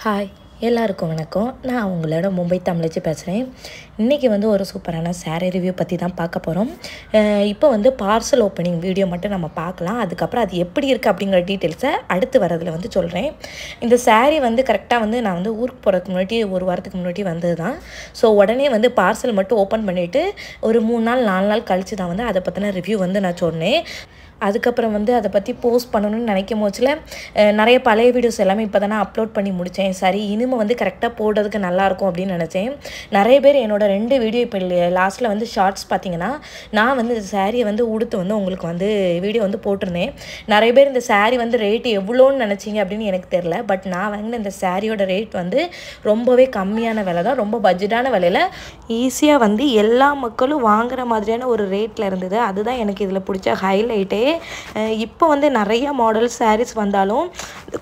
Hi எல்லாருக்கும் வணக்கம். நான் உங்களோட மும்பை தமிழச்சி பேசுகிறேன். இன்றைக்கி ஒரு சூப்பரான சாரீ ரிவ்யூ பற்றி தான் பார்க்க போகிறோம். இப்போ பார்சல் ஓப்பனிங் வீடியோ மட்டும் நம்ம பார்க்கலாம். அதுக்கப்புறம் அது எப்படி இருக்குது அப்படிங்கிற டீட்டெயில்ஸை அடுத்து வரதில் சொல்கிறேன். இந்த சாரீ கரெக்டாக நான் ஊருக்கு போகிறதுக்கு முன்னாடி ஒரு வாரத்துக்கு முன்னாடி வந்தது தான். ஸோ உடனே பார்சல் மட்டும் ஓப்பன் பண்ணிவிட்டு ஒரு 3 நாள் 4 நாள் கழித்து தான் அதை பற்றின ரிவ்யூ நான் சொன்னேன். அதுக்கப்புறம் அதை பற்றி போஸ்ட் பண்ணணும்னு நினைக்கும் போச்சில் நிறைய பழைய வீடியோஸ் எல்லாமே இப்போ தான் நான் அப்லோட் பண்ணி முடித்தேன். சரி இனிமேல் கரெக்டாக போடுறதுக்கு நல்லாயிருக்கும் அப்படின்னு நினச்சேன். நிறைய பேர் என்னோடய 2 வீடியோ இப்போ லாஸ்ட்டில் ஷார்ட்ஸ் பார்த்தீங்கன்னா நான் இந்த சாரியை உடுத்து உங்களுக்கு வீடியோ போட்டிருந்தேன். நிறைய பேர் இந்த சாரீ ரேட்டு எவ்வளோன்னு நினச்சிங்க அப்படின்னு எனக்கு தெரில. பட் நான் வாங்கின இந்த சாரியோட ரேட் ரொம்பவே கம்மியான விலை தான். ரொம்ப பட்ஜெட்டான விலையில் ஈஸியாக எல்லா மக்களும் வாங்குகிற மாதிரியான ஒரு ரேட்டில் இருந்தது. அதுதான் எனக்கு இதில் பிடிச்ச ஹைலைட்டே. இப்போ நிறைய மாடல் சாரீஸ் வந்தாலும்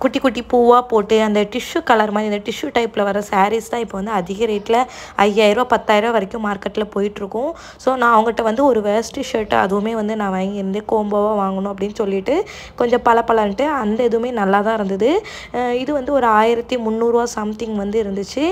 குட்டி குட்டி பூவாக போட்டு அந்த டிஷ்யூ கலர் மாதிரி இந்த டிஷ்யூ டைப்பில் வர சாரீஸ் தான் இப்போ அதிக ரேட்டில் 5000 10,000 வரைக்கும் மார்க்கெட்டில் போயிட்டுருக்கும். ஸோ நான் அவங்ககிட்ட ஒரு வேஸ்ட் ஷர்ட்டு அதுவுமே நான் வாங்கியிருந்தேன். கோம்போவாக வாங்கணும் அப்படின்னு சொல்லிட்டு கொஞ்சம் பலன்ட்டு அந்த இதுவுமே நல்லா தான் இருந்தது. இது ஒரு 1300 சம்திங் இருந்துச்சு.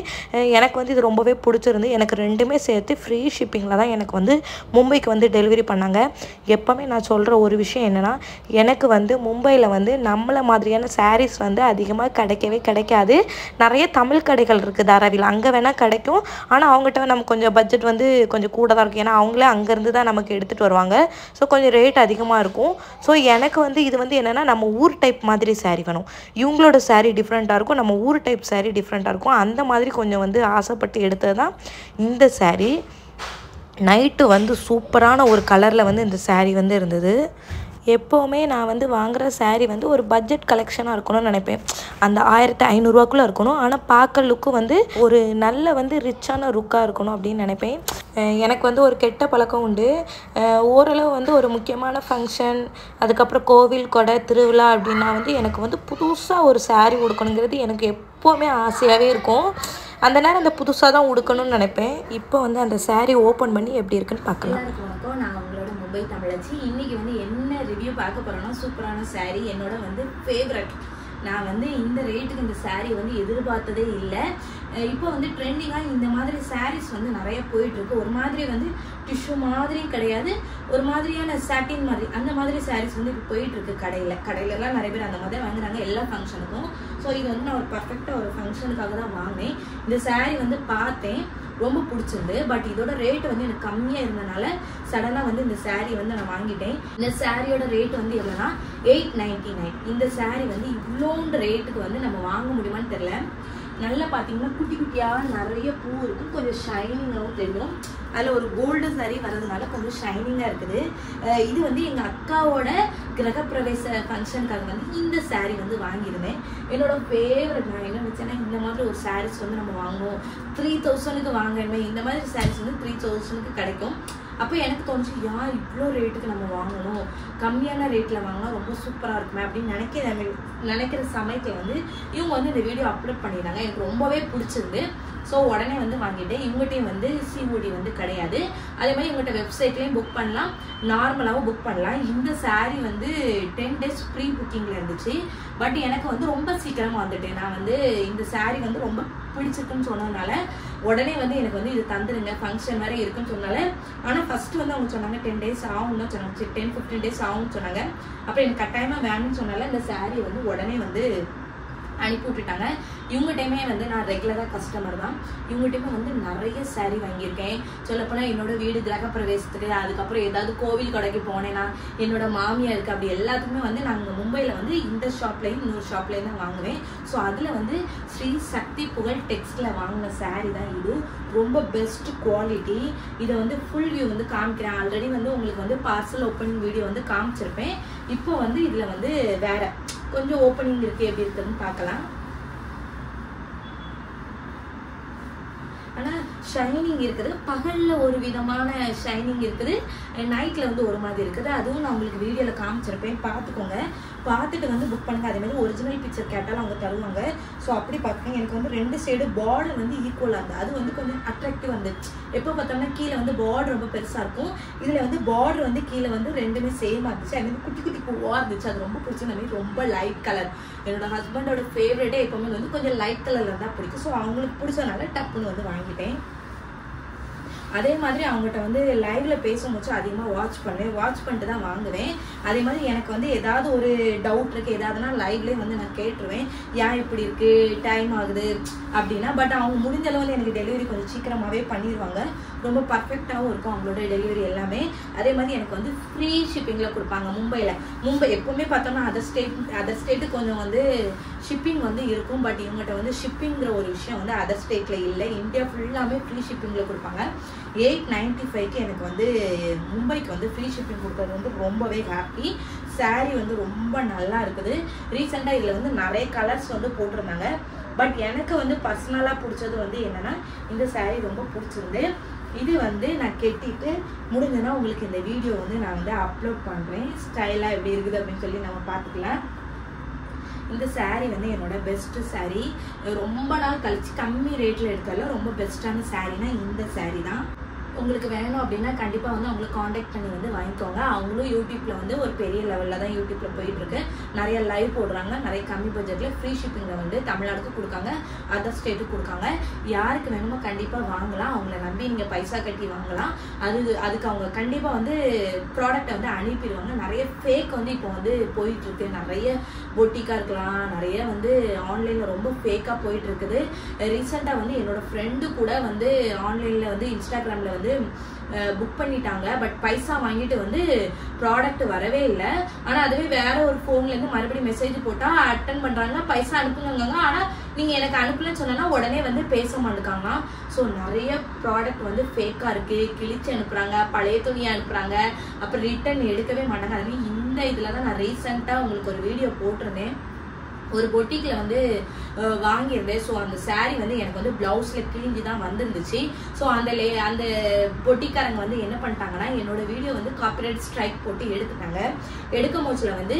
எனக்கு இது ரொம்பவே பிடிச்சிருந்து. எனக்கு 2மே சேர்த்து ஃப்ரீ ஷிப்பிங்கில் தான் எனக்கு மும்பைக்கு டெலிவரி பண்ணாங்க. எப்போவுமே நான் சொல்கிற ஒரு விஷயம் என்னன்னா, எனக்கு மும்பையில் நம்மள மாதிரியான சாரீஸ் அதிகமாக கிடைக்கவே கிடைக்காது. நிறைய தமிழ் கடைகள் இருக்குது தாராவியில், அங்கே வேணால் கிடைக்கும். ஆனால் அவங்ககிட்ட நம்ம கொஞ்சம் பட்ஜெட் கொஞ்சம் கூட தான் இருக்கும். ஏன்னா அவங்களே அங்கேருந்து தான் நமக்கு எடுத்துகிட்டு வருவாங்க. ஸோ கொஞ்சம் ரேட் அதிகமாக இருக்கும். ஸோ எனக்கு இது என்னென்னா நம்ம ஊர் டைப் மாதிரி சாரீ வேணும். இவங்களோட சாரீ டிஃப்ரெண்ட்டாக இருக்கும், நம்ம ஊர் டைப் சாரீ டிஃப்ரெண்ட்டாக இருக்கும். அந்த மாதிரி கொஞ்சம் ஆசைப்பட்டு எடுத்தது தான் இந்த சாரீ. நைட்டு சூப்பரான ஒரு கலரில் இந்த சாரீ இருந்தது. எப்போவுமே நான் வாங்குகிற சாரீ ஒரு பட்ஜெட் கலெக்ஷனாக இருக்கணும்னு நினைப்பேன். அந்த 1500 இருக்கணும். ஆனால் பார்க்க லுக்கு ஒரு நல்ல ரிச்சான லுக்காக இருக்கணும் அப்படின்னு நினைப்பேன். எனக்கு ஒரு கெட்ட பழக்கம் உண்டு. ஓரளவு ஒரு முக்கியமான ஃபங்க்ஷன், அதுக்கப்புறம் கோவில் கொடை திருவிழா அப்படின்னா எனக்கு புதுசாக ஒரு சாரீ உடுக்கணுங்கிறது எனக்கு எப்போவுமே ஆசையாகவே இருக்கும். அந்த நேரம் அந்த புதுசாக தான் உடுக்கணும்னு நினைப்பேன். இப்போ அந்த சாரீ ஓப்பன் பண்ணி எப்படி இருக்குன்னு பார்க்கலாம். வணக்கம், நான் உங்களோட மும்பை தமிழச்சி. இன்னைக்கு என்ன ரிவ்யூ பார்க்க போகிறோன்னா, சூப்பரான சாரீ, என்னோட ஃபேவரட். நான் இந்த ரேட்டுக்கு இந்த சாரீ எதிர்பார்த்ததே இல்லை. இப்போ ட்ரெண்டிங்காக இந்த மாதிரி சாரீஸ் நிறைய போயிட்டுருக்கு. ஒரு மாதிரி டிஷ்யூ மாதிரியும் கிடையாது, ஒரு மாதிரியான சாட்டின் மாதிரி அந்த மாதிரி சாரீஸ் இப்போ போயிட்டுருக்கு கடையிலலாம் நிறைய பேர் அந்த மாதிரி வாங்குறாங்க எல்லா ஃபங்க்ஷனுக்கும். ஸோ இது நான் ஒரு பர்ஃபெக்டாக ஒரு ஃபங்க்ஷனுக்காக தான் வாங்கினேன். இந்த சாரீ பார்த்தேன், ரொம்ப பிடிச்சிருந்து. பட் இதோட ரேட் எனக்கு கம்மியாக இருந்தனால சடனாக இந்த சாரீ நான் வாங்கிட்டேன். இந்த சாரியோட ரேட் எவ்வளோனா 899. இந்த சாரீ இவ்வளோன்ற ரேட்டுக்கு நம்ம வாங்க முடியுமான்னு தெரியல. நல்லா பார்த்தீங்கன்னா குட்டி குட்டியாக நிறைய பூ இருக்கும், கொஞ்சம் ஷைனிங்காகவும் தெரியும். அதில் ஒரு கோல்டு சாரீ வரதுனால கொஞ்சம் ஷைனிங்காக இருக்குது. இது எங்கள் அக்காவோட கிரகப்பிரவேச ஃபங்க்ஷனுக்காக இந்த சாரீ வாங்கியிருந்தேன். என்னோட ஃபேவரட். நான் என்ன நினச்சேன்னா, இந்த மாதிரி ஒரு சாரீஸ் நம்ம வாங்குவோம், 3000க்கு வாங்கணுமே. இந்த மாதிரி சாரீஸ் 3000க்கு கிடைக்கும். அப்போ எனக்கு தோணுச்சு, இவ்வளோ ரேட்டுக்கு நம்ம வாங்கணும், கம்மியான ரேட்டில் வாங்கினா ரொம்ப சூப்பராக இருக்குமே அப்படின்னு நினைக்கிற சமயத்தில் இவங்க இந்த வீடியோ அப்லோட் பண்ணிடுறாங்க. எனக்கு ரொம்பவே பிடிச்சிருந்து. ஸோ உடனே வாங்கிட்டேன். இவங்ககிட்டையும் சிஓடி கிடையாது. அதே மாதிரி இவங்ககிட்ட வெப்சைட்லேயும் புக் பண்ணலாம், நார்மலாகவும் புக் பண்ணலாம். இந்த சாரீ 10 days ப்ரீ புக்கிங்கில் இருந்துச்சு. பட் எனக்கு ரொம்ப சீக்கிரமாக வந்துட்டேன். நான் இந்த சாரீ ரொம்ப பிடிச்சிருக்குன்னு சொன்னதுனால உடனே எனக்கு இது தந்துடுங்க, ஃபங்க்ஷன் வேறு இருக்குன்னு சொன்னால. ஆனால் ஃபஸ்ட்டு அவங்க சொன்னாங்க 10 days ஆகும்னு சொன்னாங்க, 10-15 days ஆகும்னு சொன்னாங்க. அப்புறம் எனக்கு கட்டாயமாக வேணும்னு சொன்னால இந்த சாரீ உடனே அனுப்பி விட்டுட்டாங்க. இவங்க டைமே நான் ரெகுலராக கஸ்டமர் தான். இவங்க டைமே நிறைய சாரீ வாங்கியிருக்கேன். சொல்லப்போனால் என்னோட வீடு கிரகப்பிரவேசத்துக்கு, அதுக்கப்புறம் ஏதாவது கோவில் கடைக்கு போனேன்னா, என்னோட மாமியார் இருக்குது, அப்படி எல்லாத்துக்குமே நாங்கள் மும்பையில் இந்த ஷாப்லேயும் இன்னொரு ஷாப்லேயும் தான் வாங்குவேன். ஸோ அதில் ஸ்ரீ சக்தி புகழ் டெக்ஸ்டில் வாங்கின சாரீ தான் இது. ரொம்ப பெஸ்ட் குவாலிட்டி. இதை ஃபுல் வியூ காமிக்கிறேன். ஆல்ரெடி உங்களுக்கு பார்சல் ஓப்பனிங் வீடியோ காமிச்சிருப்பேன். இப்போ இதில் வேற கொஞ்சம் ஓப்பனிங் இருக்குது, எப்படி இருக்குதுன்னு பார்க்கலாம். ஆனால் ஷைனிங் இருக்குது, பகலில் ஒரு விதமான ஷைனிங் இருக்குது, நைட்டில் வந்து ஒரு மாதிரி இருக்குது. அதுவும் நான் உங்களுக்கு வீடியோவில் காமிச்சிருப்பேன், பார்த்துக்கோங்க. பார்த்துட்டு வந்து புக் பண்ணுங்க. அதேமாதிரி ஒரிஜினல் பிக்சர் கேட்டாலும் அவங்க தருவாங்க. ஸோ அப்படி பார்த்துக்கோங்க. எனக்கு வந்து 2 சைடு பார்டர் வந்து ஈக்குவலாக இருந்தது. அது வந்து கொஞ்சம் அட்ராக்டிவ் வந்துச்சு. எப்போ பார்த்தோம்னா கீழே வந்து பார்டர் ரொம்ப பெருசாக இருக்கும், இதில் வந்து பார்டர் வந்து கீழே வந்து 2மே சேமாக இருந்துச்சு. அது வந்து குட்டி குட்டி பூவாக இருந்துச்சு. அது ரொம்ப பிடிச்சி. அந்த மாதிரி ரொம்ப லைட் கலர். என்னோட ஹஸ்பண்டோட ஃபேவரட்டே எப்போவுமே வந்து கொஞ்சம் லைட் கலரில் இருந்தால் பிடிக்கும். ஸோ அவங்களுக்கு பிடிச்சதுனால டப்புன்னு வந்து வாங்கிட்டேன். அதே மாதிரி அவங்ககிட்ட வந்து லைவ்ல பேசும்போது அதிகமாக வாட்ச் பண்ணிட்டு தான் வாங்குவேன். அதே மாதிரி எனக்கு வந்து ஏதாவது ஒரு டவுட் இருக்குது, ஏதாவதுனா லைவ்லேயே வந்து நான் கேட்டுருவேன், ஏன் இப்படி இருக்குது, டைம் ஆகுது அப்படின்னா. பட் அவங்க முடிஞ்ச அளவு வந்து எனக்கு டெலிவரி கொஞ்சம் சீக்கிரமாகவே பண்ணிடுவாங்க. ரொம்ப பர்ஃபெக்டாகவும் இருக்கும் அவங்களோட டெலிவரி எல்லாமே. அதே மாதிரி எனக்கு வந்து ஃப்ரீ ஷிப்பிங்கில் கொடுப்பாங்க. மும்பை எப்போவுமே பார்த்தோம்னா அதர் ஸ்டேட்டு கொஞ்சம் வந்து ஷிப்பிங் வந்து இருக்கும். பட் இவங்ககிட்ட வந்து ஷிப்பிங்கிற ஒரு விஷயம் வந்து அதர் ஸ்டேட்டில் இல்லை. இந்தியா ஃபுல்லாமே ஃப்ரீ ஷிப்பிங்கில் கொடுப்பாங்க. 895க்கு எனக்கு வந்து மும்பைக்கு வந்து ஃப்ரீ ஷிப்பிங் கொடுத்தது வந்து ரொம்பவே ஹாப்பி. சாரீ வந்து ரொம்ப நல்லா இருக்குது. ரீசெண்டாக இதில் வந்து நிறைய கலர்ஸ் வந்து போட்டிருந்தாங்க. பட் எனக்கு வந்து பர்சனலாக பிடிச்சது வந்து என்னென்னா இந்த சாரீ ரொம்ப பிடிச்சிருந்து. இது வந்து நான் கெட்டிட்டு முடிஞ்சதுன்னா உங்களுக்கு இந்த வீடியோ வந்து நான் வந்து அப்லோட் பண்ணுறேன். ஸ்டைலாக எப்படி இருக்குது அப்படின்னு சொல்லி நம்ம பார்த்துக்கலாம். இந்த சாரீ வந்து என்னோட பெஸ்ட்டு சாரீ. ரொம்ப நாள் கழிச்சு கம்மி ரேட்டில் எடுத்தாலும் ரொம்ப பெஸ்ட்டான சாரீனா இந்த சாரீ தான். உங்களுக்கு வேணும் அப்படின்னா கண்டிப்பாக வந்து அவங்களுக்கு காண்டாக்ட் பண்ணி வந்து வாங்கிக்கோங்க. அவங்களும் யூடியூப்பில் வந்து ஒரு பெரிய லெவலில் தான் யூடியூப்பில் போயிட்டுருக்கு. நிறைய லைவ் போடுறாங்க. நிறைய கம்மி பட்ஜெட்டில் ஃப்ரீ ஷிப்பிங்கில் வந்து தமிழ்நாடுக்கு கொடுக்காங்க, அதர் ஸ்டேட்டுக்கு கொடுக்காங்க. யாருக்கு வேணுமோ கண்டிப்பாக வாங்கலாம். அவங்கள நம்பி நீங்கள் பைசா கட்டி வாங்கலாம். அதுக்கு அவங்க கண்டிப்பாக வந்து ப்ராடக்டை வந்து அனுப்பிடுவாங்க. நிறைய ஃபேக் வந்து இப்போ வந்து போயிட்டுருக்கு. நிறைய பொட்டிக்காக இருக்கலாம், நிறைய வந்து ஆன்லைனில் ரொம்ப ஃபேக்காக போயிட்டுருக்குது. ரீசெண்டாக வந்து என்னோடய ஃப்ரெண்டு கூட வந்து ஆன்லைனில் வந்து இன்ஸ்டாகிராமில் வந்து புக் பண்ணிட்டாங்க. பட் பைசா வாங்கிட்டு வந்து ப்ராடக்ட் வரவே இல்லை. ஆனால் அதுவே வேற ஒரு ஃபோன்லேருந்து மறுபடியும் மெசேஜ் போட்டால் அட்டன் பண்ணுறாங்க, பைசா அனுப்புங்க. ஆனால் நீங்கள் எனக்கு அனுப்பலன்னு சொன்னா உடனே வந்து பேச மாட்டேங்காங்க. ஸோ நிறைய ப்ராடக்ட் வந்து ஃபேக்காக இருக்குது. கிழிச்சு அனுப்புகிறாங்க, பழைய துணியை அனுப்புகிறாங்க, அப்புறம் ரிட்டன் எடுக்கவே மாட்டாங்க. அதுவே இந்த இதில் தான் நான் ரீசெண்டாக உங்களுக்கு ஒரு வீடியோ போட்டிருந்தேன். ஒரு பொட்டிக்கில் வந்து வாங்கியிருந்தேன். ஸோ அந்த சாரீ வந்து எனக்கு வந்து ப்ளவுஸில் கிழிஞ்சி தான் வந்துருந்துச்சு. ஸோ அந்த பொட்டிக்காரங்க வந்து என்ன பண்ணிட்டாங்கன்னா என்னோட வீடியோ வந்து காப்பிரைட் ஸ்ட்ரைக் போட்டு எடுத்துட்டாங்க. எடுக்கும் போச்சில் வந்து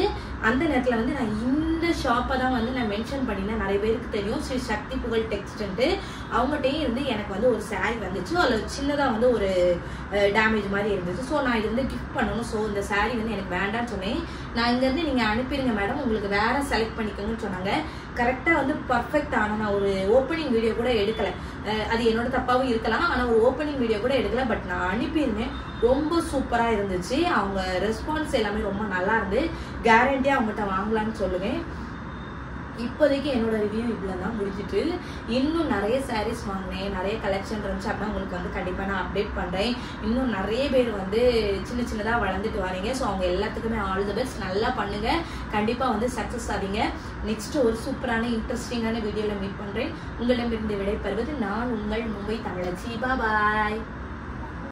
அந்த நேரத்தில் வந்து நான் இந்த ஷாப்பை தான் வந்து நான் மென்ஷன் பண்ணினேன். நிறைய பேருக்கு தெரியும், ஸ்ரீ சக்தி புகழ் டெக்ஸ்டன்ட்டு. அவங்ககிட்டையும் இருந்து எனக்கு வந்து ஒரு சாரீ வந்துச்சு. அதில் சின்னதாக வந்து ஒரு டேமேஜ் மாதிரி இருந்துச்சு. ஸோ நான் இது வந்து கிஃப்ட் பண்ணணும். ஸோ இந்த சாரீ வந்து எனக்கு வேண்டான்னு சொன்னேன். நான் இங்கேருந்து நீங்கள் அனுப்பிடுங்க மேடம், உங்களுக்கு வேறு செலக்ட் பண்ணிக்கோங்கன்னு சொன்னாங்க. கரெக்டாக வந்து பர்ஃபெக்ட். ஆனால் நான் ஒரு ஓப்பனிங் வீடியோ கூட எடுக்கலை. அது என்னோட தப்பாகவும் இருக்கலாம். ஆனால் ஒரு ஓப்பனிங் வீடியோ கூட எடுக்கலை. பட் நான் அனுப்பியிருந்தேன். ரொம்ப சூப்பராக இருந்துச்சு. அவங்க ரெஸ்பான்ஸ் எல்லாமே ரொம்ப நல்லா இருந்து. கேரண்டியாக அவங்ககிட்ட வாங்கலான்னு சொல்லுவேன். இப்போதைக்கு என்னோட ரிவ்யூ இவ்வளோ தான் முடிஞ்சிட்டு. இன்னும் நிறைய சாரீஸ் வாங்கினேன், நிறைய கலெக்ஷன் இருந்துச்சு. அப்படின்னா உங்களுக்கு வந்து கண்டிப்பாக நான் அப்டேட் பண்ணுறேன். இன்னும் நிறைய பேர் வந்து சின்னதாக வளர்ந்துட்டு வரீங்க. ஸோ அவங்க எல்லாத்துக்குமே ஆல் தி பெஸ்ட். நல்லா பண்ணுங்கள், கண்டிப்பாக வந்து சக்ஸஸ் ஆவீங்க. நெக்ஸ்ட் ஒரு சூப்பரான இன்ட்ரெஸ்டிங்கான வீடியோவில் மீட் பண்ணுறேன். உங்களிடமிருந்து விடைபெறுவது நான் உங்கள் மும்பை தமிழச்சி. பாய்.